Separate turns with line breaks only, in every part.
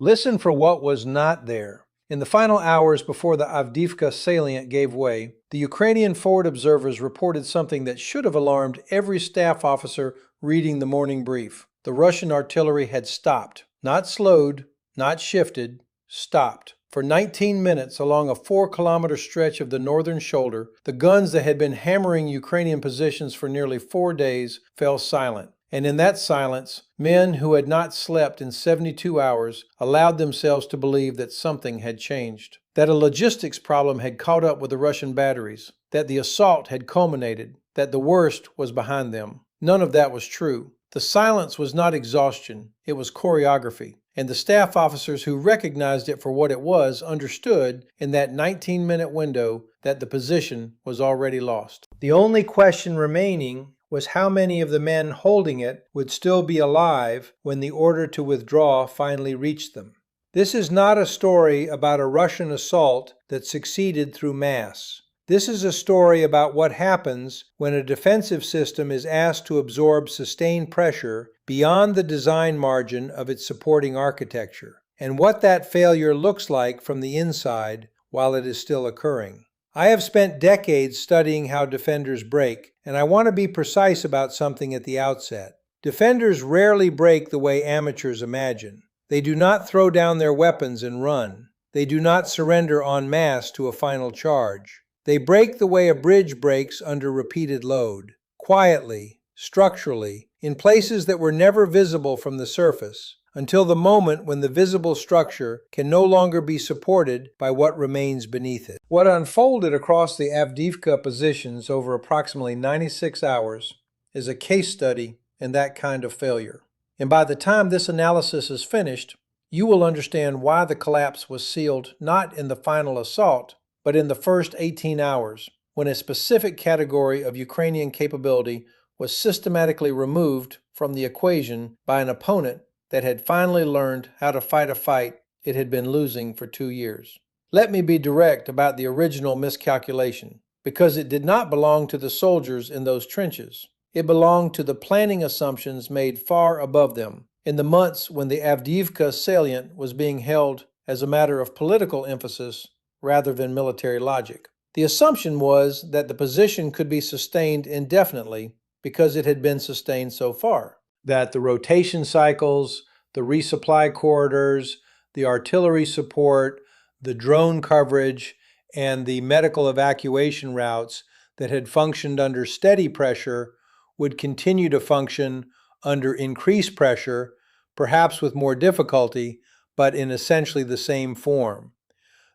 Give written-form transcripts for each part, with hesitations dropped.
Listen for what was not there. In the final hours before the Avdiivka salient gave way, the Ukrainian forward observers reported something that should have alarmed every staff officer reading the morning brief. The Russian artillery had stopped. Not slowed, not shifted, stopped. For 19 minutes along a 4-kilometer stretch of the northern shoulder, the guns that had been hammering Ukrainian positions for nearly 4 days fell silent. And in that silence, men who had not slept in 72 hours allowed themselves to believe that something had changed, that a logistics problem had caught up with the Russian batteries, that the assault had culminated, that the worst was behind them. None of that was true. The silence was not exhaustion, it was choreography. And the staff officers who recognized it for what it was understood in that 19-minute window that the position was already lost. The only question remaining was how many of the men holding it would still be alive when the order to withdraw finally reached them. This is not a story about a Russian assault that succeeded through mass. This is a story about what happens when a defensive system is asked to absorb sustained pressure beyond the design margin of its supporting architecture, and what that failure looks like from the inside while it is still occurring. I have spent decades studying how defenders break, and I want to be precise about something at the outset. Defenders rarely break the way amateurs imagine. They do not throw down their weapons and run. They do not surrender en masse to a final charge. They break the way a bridge breaks under repeated load, quietly, structurally, in places that were never visible from the surface, until the moment when the visible structure can no longer be supported by what remains beneath it. What unfolded across the Avdiivka positions over approximately 96 hours is a case study in that kind of failure. And by the time this analysis is finished, you will understand why the collapse was sealed not in the final assault, but in the first 18 hours, when a specific category of Ukrainian capability was systematically removed from the equation by an opponent that had finally learned how to fight a fight it had been losing for 2 years. Let me be direct about the original miscalculation, because it did not belong to the soldiers in those trenches. It belonged to the planning assumptions made far above them, in the months when the Avdiivka salient was being held as a matter of political emphasis rather than military logic. The assumption was that the position could be sustained indefinitely because it had been sustained so far, that the rotation cycles, the resupply corridors, the artillery support, the drone coverage, and the medical evacuation routes that had functioned under steady pressure would continue to function under increased pressure, perhaps with more difficulty, but in essentially the same form.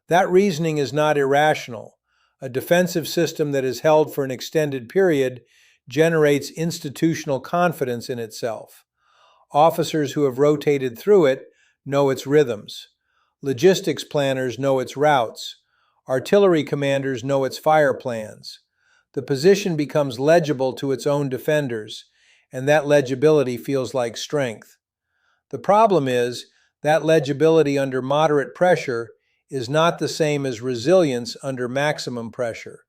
That reasoning is not irrational. A defensive system that is held for an extended period generates institutional confidence in itself. Officers who have rotated through it know its rhythms. Logistics planners know its routes. Artillery commanders know its fire plans. The position becomes legible to its own defenders, and that legibility feels like strength. The problem is that legibility under moderate pressure is not the same as resilience under maximum pressure,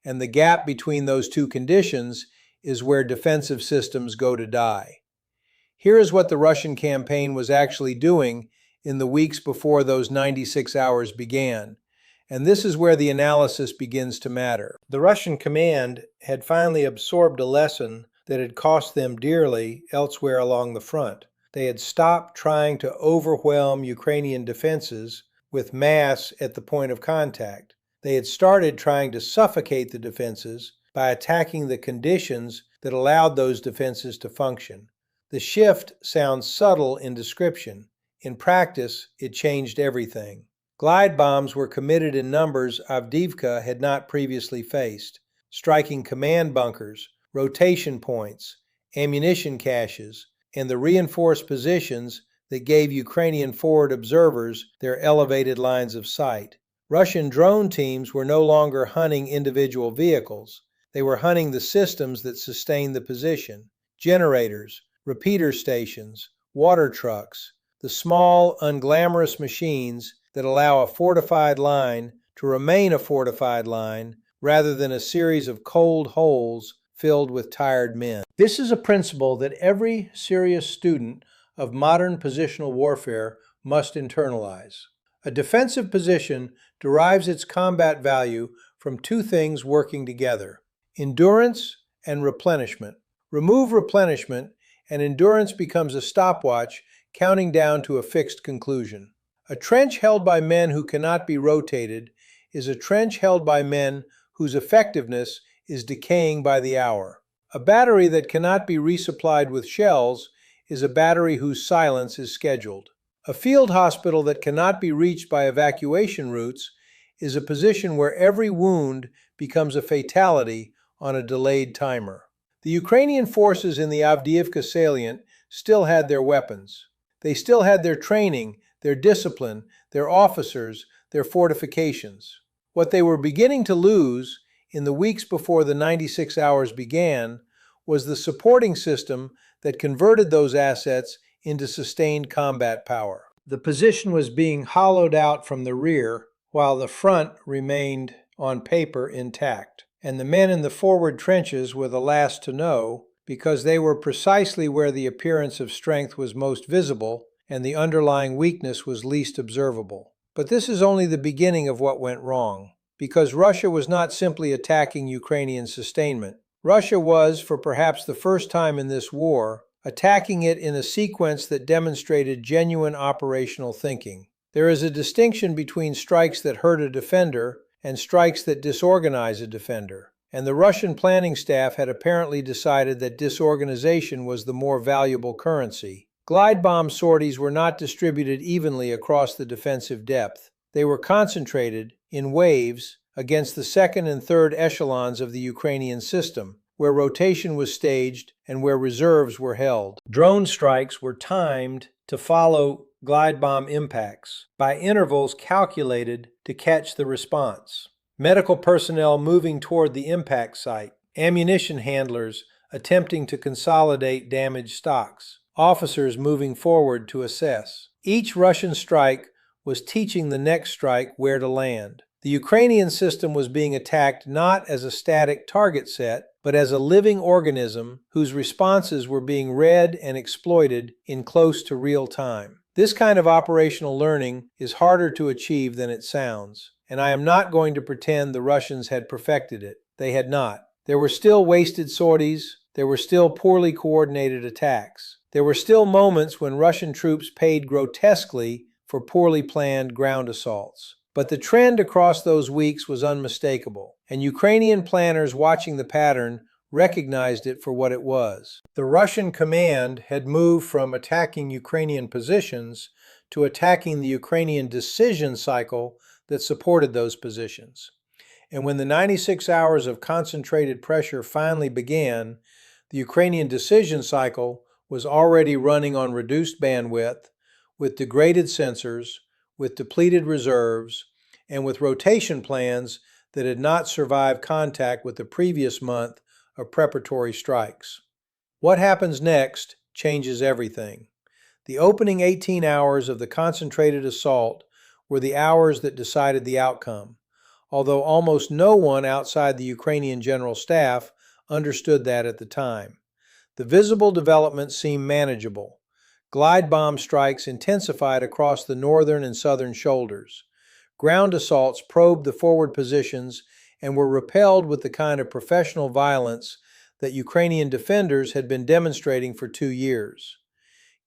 and the gap between those two conditions is where defensive systems go to die. Here is what the Russian campaign was actually doing in the weeks before those 96 hours began, and this is where the analysis begins to matter. The Russian command had finally absorbed a lesson that had cost them dearly elsewhere along the front. They had stopped trying to overwhelm Ukrainian defenses with mass at the point of contact. They had started trying to suffocate the defenses by attacking the conditions that allowed those defenses to function. The shift sounds subtle in description. In practice, it changed everything. Glide bombs were committed in numbers Avdiivka had not previously faced, striking command bunkers, rotation points, ammunition caches, and the reinforced positions that gave Ukrainian forward observers their elevated lines of sight. Russian drone teams were no longer hunting individual vehicles. They were hunting the systems that sustained the position: generators, repeater stations, water trucks, the small, unglamorous machines that allow a fortified line to remain a fortified line rather than a series of cold holes filled with tired men. This is a principle that every serious student of modern positional warfare must internalize. A defensive position derives its combat value from two things working together: endurance and replenishment. Remove replenishment, and endurance becomes a stopwatch counting down to a fixed conclusion. A trench held by men who cannot be rotated is a trench held by men whose effectiveness is decaying by the hour. A battery that cannot be resupplied with shells is a battery whose silence is scheduled. A field hospital that cannot be reached by evacuation routes is a position where every wound becomes a fatality on a delayed timer. The Ukrainian forces in the Avdiivka salient still had their weapons. They still had their training, their discipline, their officers, their fortifications. What they were beginning to lose in the weeks before the 96 hours began was the supporting system that converted those assets into sustained combat power. The position was being hollowed out from the rear while the front remained, on paper, intact. And the men in the forward trenches were the last to know, because they were precisely where the appearance of strength was most visible and the underlying weakness was least observable. But this is only the beginning of what went wrong, because Russia was not simply attacking Ukrainian sustainment. Russia was, for perhaps the first time in this war, attacking it in a sequence that demonstrated genuine operational thinking. There is a distinction between strikes that hurt a defender and strikes that disorganize a defender, and the Russian planning staff had apparently decided that disorganization was the more valuable currency. Glide bomb sorties were not distributed evenly across the defensive depth. They were concentrated, in waves, against the second and third echelons of the Ukrainian system, where rotation was staged and where reserves were held. Drone strikes were timed to follow glide bomb impacts by intervals calculated to catch the response. Medical personnel moving toward the impact site, ammunition handlers attempting to consolidate damaged stocks, officers moving forward to assess. Each Russian strike was teaching the next strike where to land. The Ukrainian system was being attacked not as a static target set, but as a living organism whose responses were being read and exploited in close to real time. This kind of operational learning is harder to achieve than it sounds, and I am not going to pretend the Russians had perfected it. They had not. There were still wasted sorties. There were still poorly coordinated attacks. There were still moments when Russian troops paid grotesquely for poorly planned ground assaults. But the trend across those weeks was unmistakable, and Ukrainian planners watching the pattern recognized it for what it was. The Russian command had moved from attacking Ukrainian positions to attacking the Ukrainian decision cycle that supported those positions. And when the 96 hours of concentrated pressure finally began, the Ukrainian decision cycle was already running on reduced bandwidth, with degraded sensors, with depleted reserves, and with rotation plans that had not survived contact with the previous month of preparatory strikes. What happens next changes everything. The opening 18 hours of the concentrated assault were the hours that decided the outcome, although almost no one outside the Ukrainian General Staff understood that at the time. The visible developments seemed manageable. Glide bomb strikes intensified across the northern and southern shoulders. Ground assaults probed the forward positions and were repelled with the kind of professional violence that Ukrainian defenders had been demonstrating for 2 years.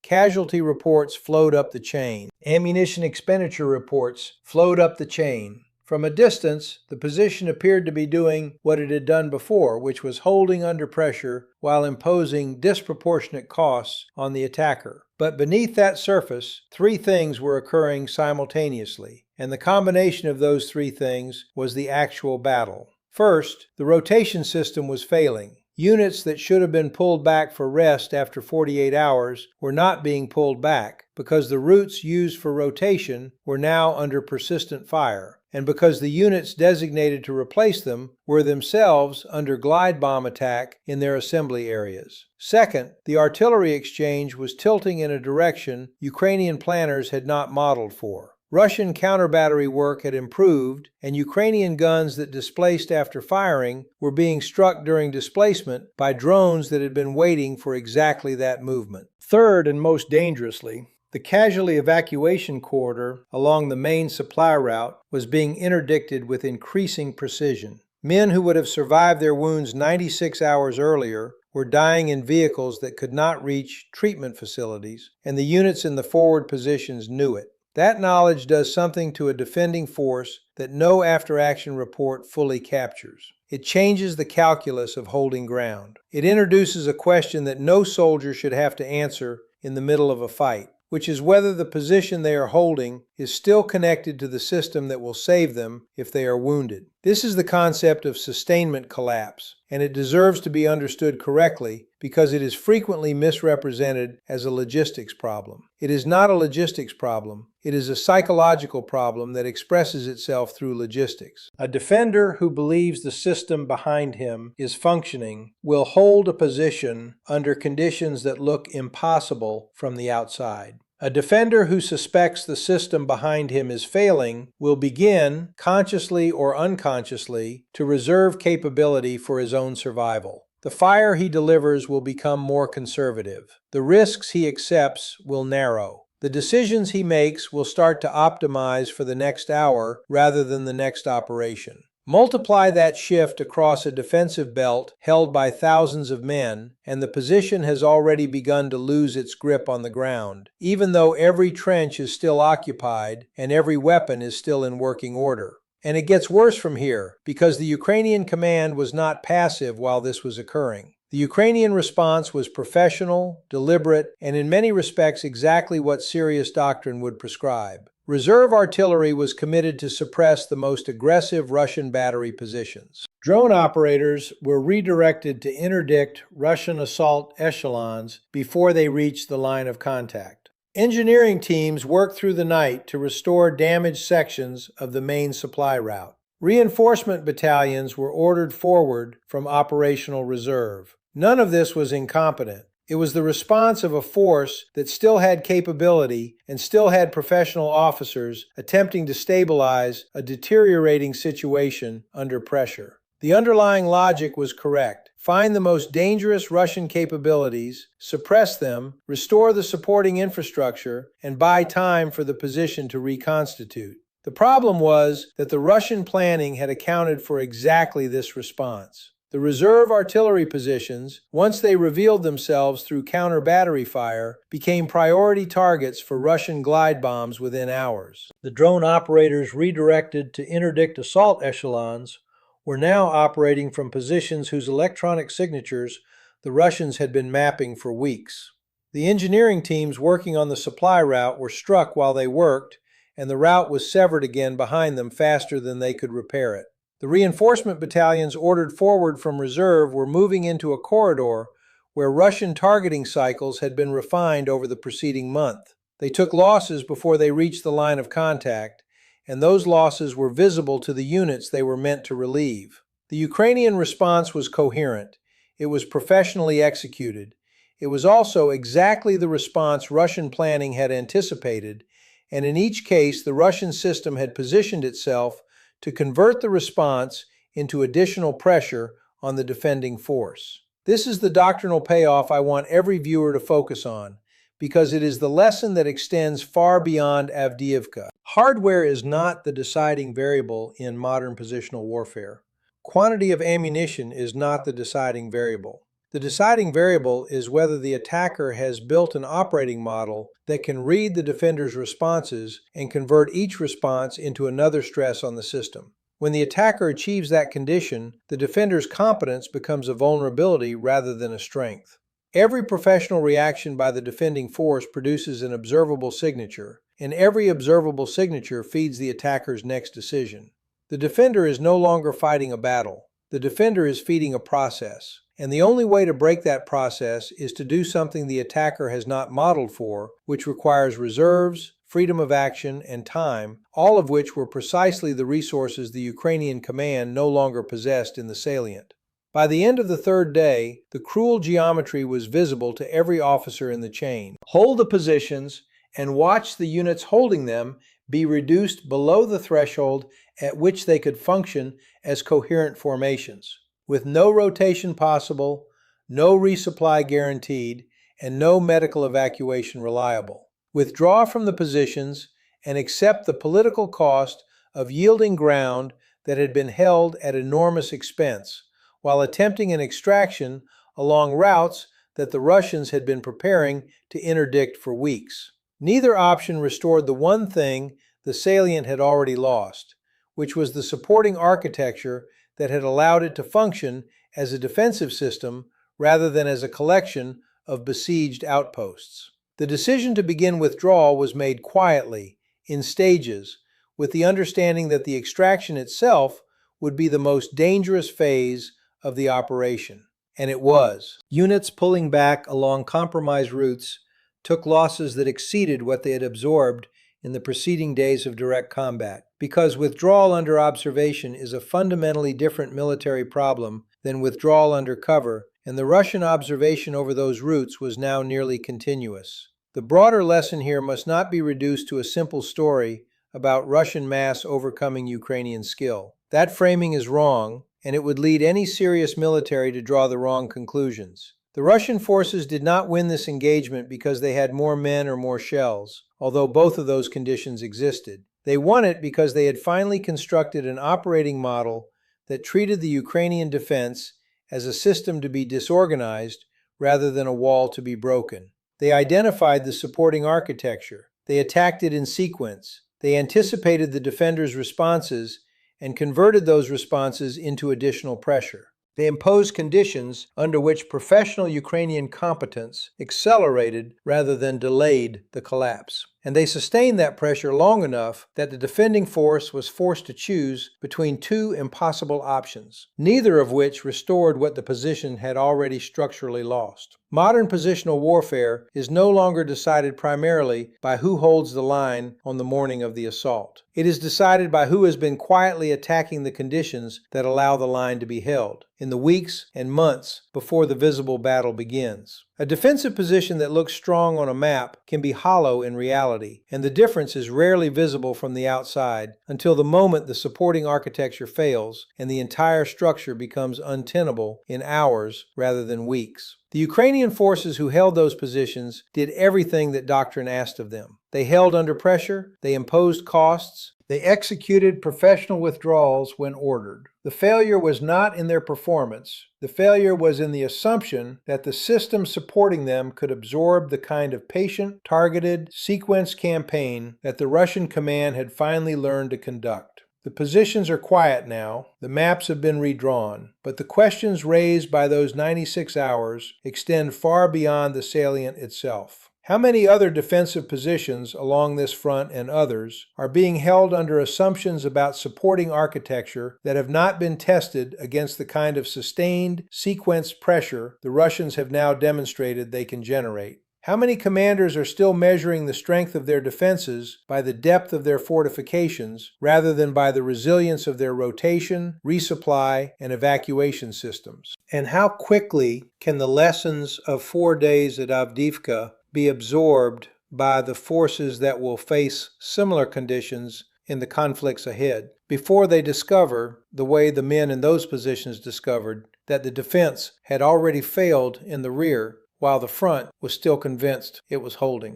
Casualty reports flowed up the chain. Ammunition expenditure reports flowed up the chain. From a distance, the position appeared to be doing what it had done before, which was holding under pressure while imposing disproportionate costs on the attacker. But beneath that surface, three things were occurring simultaneously, and the combination of those three things was the actual battle. First, the rotation system was failing. Units that should have been pulled back for rest after 48 hours were not being pulled back because the routes used for rotation were now under persistent fire, and because the units designated to replace them were themselves under glide bomb attack in their assembly areas. Second, the artillery exchange was tilting in a direction Ukrainian planners had not modeled for. Russian counter-battery work had improved, and Ukrainian guns that displaced after firing were being struck during displacement by drones that had been waiting for exactly that movement. Third, and most dangerously, the The casualty evacuation corridor along the main supply route was being interdicted with increasing precision. Men who would have survived their wounds 96 hours earlier were dying in vehicles that could not reach treatment facilities, and the units in the forward positions knew it. That knowledge does something to a defending force that no after-action report fully captures. It changes the calculus of holding ground. It introduces a question that no soldier should have to answer in the middle of a fight, which is whether the position they are holding is still connected to the system that will save them if they are wounded. This is the concept of sustainment collapse, and it deserves to be understood correctly because it is frequently misrepresented as a logistics problem. It is not a logistics problem. It is a psychological problem that expresses itself through logistics. A defender who believes the system behind him is functioning will hold a position under conditions that look impossible from the outside. A defender who suspects the system behind him is failing will begin, consciously or unconsciously, to reserve capability for his own survival. The fire he delivers will become more conservative. The risks he accepts will narrow. The decisions he makes will start to optimize for the next hour rather than the next operation. Multiply that shift across a defensive belt held by thousands of men, and the position has already begun to lose its grip on the ground, even though every trench is still occupied and every weapon is still in working order. And it gets worse from here, because the Ukrainian command was not passive while this was occurring. The Ukrainian response was professional, deliberate, and in many respects exactly what serious doctrine would prescribe. Reserve artillery was committed to suppress the most aggressive Russian battery positions. Drone operators were redirected to interdict Russian assault echelons before they reached the line of contact. Engineering teams worked through the night to restore damaged sections of the main supply route. Reinforcement battalions were ordered forward from operational reserve. None of this was incompetent. It was the response of a force that still had capability and still had professional officers attempting to stabilize a deteriorating situation under pressure. The underlying logic was correct. Find the most dangerous Russian capabilities, suppress them, restore the supporting infrastructure, and buy time for the position to reconstitute. The problem was that the Russian planning had accounted for exactly this response. The reserve artillery positions, once they revealed themselves through counter-battery fire, became priority targets for Russian glide bombs within hours. The drone operators redirected to interdict assault echelons were now operating from positions whose electronic signatures the Russians had been mapping for weeks. The engineering teams working on the supply route were struck while they worked, and the route was severed again behind them faster than they could repair it. The reinforcement battalions ordered forward from reserve were moving into a corridor where Russian targeting cycles had been refined over the preceding month. They took losses before they reached the line of contact, and those losses were visible to the units they were meant to relieve. The Ukrainian response was coherent. It was professionally executed. It was also exactly the response Russian planning had anticipated, and in each case the Russian system had positioned itself to convert the response into additional pressure on the defending force. This is the doctrinal payoff I want every viewer to focus on, because it is the lesson that extends far beyond Avdiivka. Hardware is not the deciding variable in modern positional warfare. Quantity of ammunition is not the deciding variable. The deciding variable is whether the attacker has built an operating model that can read the defender's responses and convert each response into another stress on the system. When the attacker achieves that condition, the defender's competence becomes a vulnerability rather than a strength. Every professional reaction by the defending force produces an observable signature, and every observable signature feeds the attacker's next decision. The defender is no longer fighting a battle. The defender is feeding a process. And the only way to break that process is to do something the attacker has not modeled for, which requires reserves, freedom of action, and time, all of which were precisely the resources the Ukrainian command no longer possessed in the salient. By the end of the third day, the cruel geometry was visible to every officer in the chain. Hold the positions and watch the units holding them be reduced below the threshold at which they could function as coherent formations. With no rotation possible, no resupply guaranteed, and no medical evacuation reliable. withdraw from the positions, and accept the political cost of yielding ground that had been held at enormous expense, while attempting an extraction along routes that the Russians had been preparing to interdict for weeks. Neither option restored the one thing the salient had already lost, which was the supporting architecture that had allowed it to function as a defensive system rather than as a collection of besieged outposts. The decision to begin withdrawal was made quietly, in stages, with the understanding that the extraction itself would be the most dangerous phase of the operation. And it was. Units pulling back along compromised routes took losses that exceeded what they had absorbed in the preceding days of direct combat, because withdrawal under observation is a fundamentally different military problem than withdrawal under cover, and the Russian observation over those routes was now nearly continuous. The broader lesson here must not be reduced to a simple story about Russian mass overcoming Ukrainian skill. That framing is wrong, and it would lead any serious military to draw the wrong conclusions. The Russian forces did not win this engagement because they had more men or more shells, although both of those conditions existed. They won it because they had finally constructed an operating model that treated the Ukrainian defense as a system to be disorganized rather than a wall to be broken. They identified the supporting architecture. They attacked it in sequence. They anticipated the defenders' responses and converted those responses into additional pressure. They imposed conditions under which professional Ukrainian competence accelerated rather than delayed the collapse. And they sustained that pressure long enough that the defending force was forced to choose between two impossible options, neither of which restored what the position had already structurally lost. Modern positional warfare is no longer decided primarily by who holds the line on the morning of the assault. It is decided by who has been quietly attacking the conditions that allow the line to be held in the weeks and months before the visible battle begins. A defensive position that looks strong on a map can be hollow in reality, and the difference is rarely visible from the outside until the moment the supporting architecture fails and the entire structure becomes untenable in hours rather than weeks. The Ukrainian forces who held those positions did everything that doctrine asked of them. They held under pressure, they imposed costs, they executed professional withdrawals when ordered. The failure was not in their performance. The failure was in the assumption that the system supporting them could absorb the kind of patient, targeted, sequenced campaign that the Russian command had finally learned to conduct. The positions are quiet now, the maps have been redrawn, but the questions raised by those 96 hours extend far beyond the salient itself. How many other defensive positions along this front and others are being held under assumptions about supporting architecture that have not been tested against the kind of sustained, sequenced pressure the Russians have now demonstrated they can generate? How many commanders are still measuring the strength of their defenses by the depth of their fortifications rather than by the resilience of their rotation, resupply, and evacuation systems? And how quickly can the lessons of 4 days at Avdiivka be absorbed by the forces that will face similar conditions in the conflicts ahead, before they discover, the way the men in those positions discovered, that the defense had already failed in the rear while the front was still convinced it was holding?